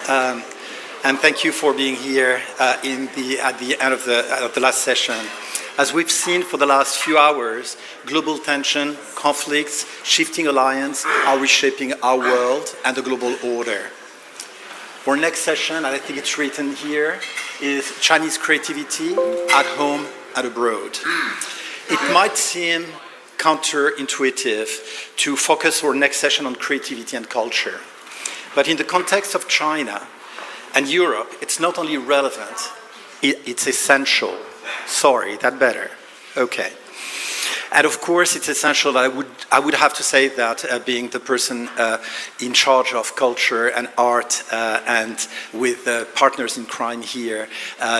And thank you for being here at the end of the last session. As we've seen for the last few hours, global tension, conflicts, shifting alliance are reshaping our world and the global order. Our next session, and I think it's written here, is Chinese creativity at home and abroad. It might seem counterintuitive to focus our next session on creativity and culture. But in the context of China and Europe, it's not only relevant, it's essential. Sorry, that better. Okay. And of course, it's essential that I would have to say that being the person in charge of culture and art and with partners in crime here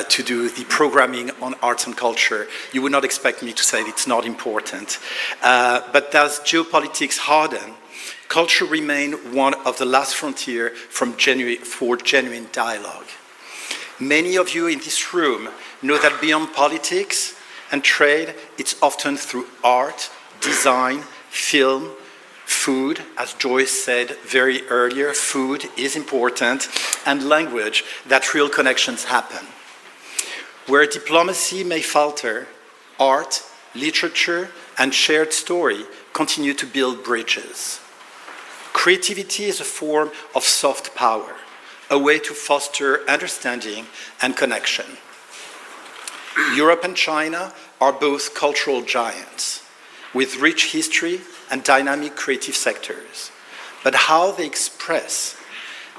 to do the programming on arts and culture, you would not expect me to say it's not important. But as geopolitics harden, culture remains one of the last frontier for genuine dialogue. Many of you in this room know that beyond politics and trade, it's often through art, design, film, food, as Joyce said very earlier, food is important, and language that real connections happen. Where diplomacy may falter, art, literature, and shared story continue to build bridges. Creativity is a form of soft power, a way to foster understanding and connection. Europe and China are both cultural giants, with rich history and dynamic creative sectors. But how they express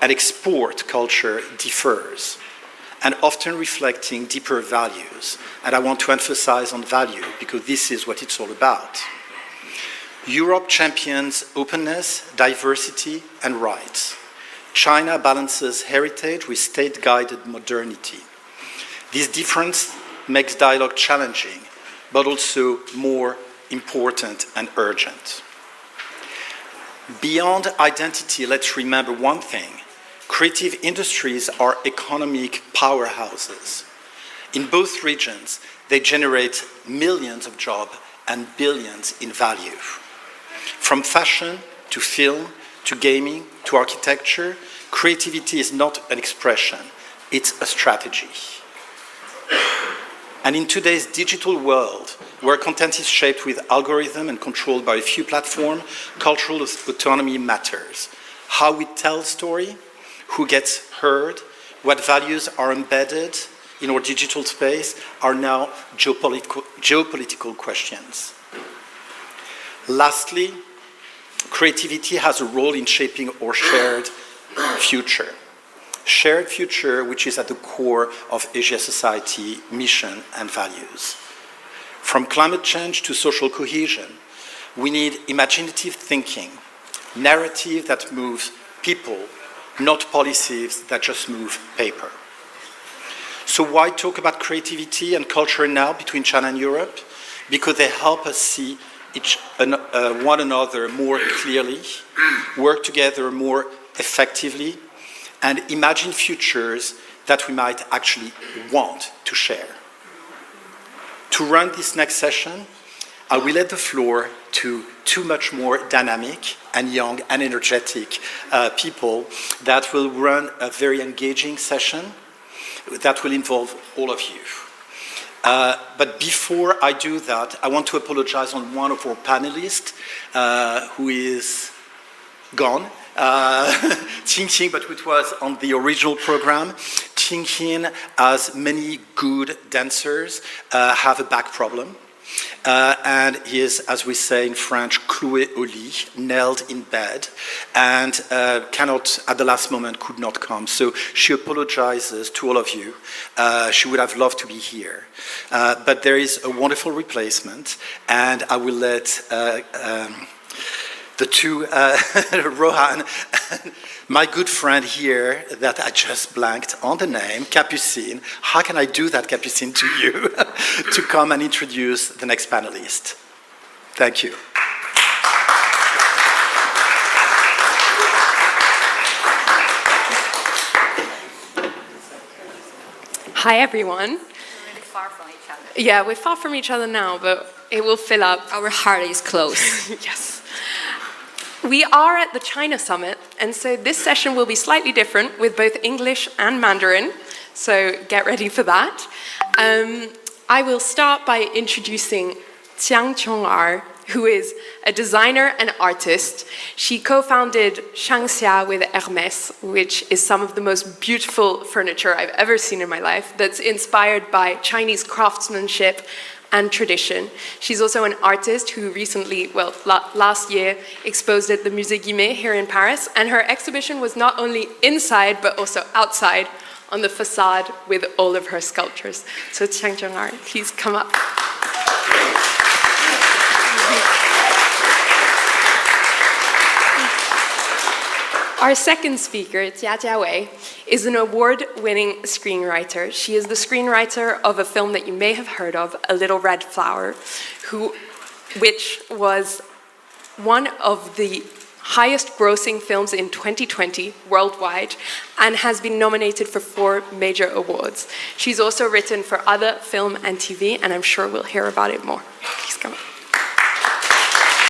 and export culture differs, and often reflecting deeper values. And I want to emphasize on value, because this is what it's all about. Europe champions openness, diversity, and rights. China balances heritage with state-guided modernity. This difference makes dialogue challenging, but also more important and urgent. Beyond identity, let's remember one thing. Creative industries are economic powerhouses. In both regions, they generate millions of jobs and billions in value. From fashion to film to gaming to architecture, creativity is not an expression, it's a strategy. And in today's digital world, where content is shaped with algorithm and controlled by a few platforms, cultural autonomy matters. How we tell story, who gets heard, what values are embedded in our digital space are now geopolitical questions. Lastly, creativity has a role in shaping our shared future. Shared future, which is at the core of Asia society mission and values. From climate change to social cohesion, we need imaginative thinking, narrative that moves people, not policies that just move paper. So why talk about creativity and culture now between China and Europe? Because they help us see one another more clearly, work together more effectively, and imagine futures that we might actually want to share. To run this next session, I will let the floor to two much more dynamic and young and energetic people that will run a very engaging session that will involve all of you. But before I do that, I want to apologize on one of our panelists who is gone. Qingqing, but it was on the original program. Qingqing, as many good dancers, have a back problem. And he is, as we say in French, cloué au lit, nailed in bed, and cannot, at the last moment, could not come. So she apologizes to all of you. She would have loved to be here. But there is a wonderful replacement, and I will let the two, Rohan, my good friend here that I just blanked on the name, Capucine. How can I do that, Capucine, to you? To come and introduce the next panelist. Thank you. Hi, everyone. We're really far from each other. Yeah, we're far from each other now, but it will fill up. Our heart is close. Yes. We are at the China Summit, and so this session will be slightly different with both English and Mandarin, so get ready for that. I will start by introducing Jiang Chong'er, who is a designer and artist. She co-founded Shangxia with Hermès, which is some of the most beautiful furniture I've ever seen in my life, that's inspired by Chinese craftsmanship and tradition. She's also an artist who recently, last year, exposed at the Musée Guimet here in Paris, and her exhibition was not only inside, but also outside on the facade with all of her sculptures. So Jiang Chong'er, please come up. Our second speaker, Jia Jiawei, is an award-winning screenwriter. She is the screenwriter of a film that you may have heard of, A Little Red Flower, which was one of the highest-grossing films in 2020 worldwide and has been nominated for 4 major awards. She's also written for other film and TV, and I'm sure we'll hear about it more. Please come up.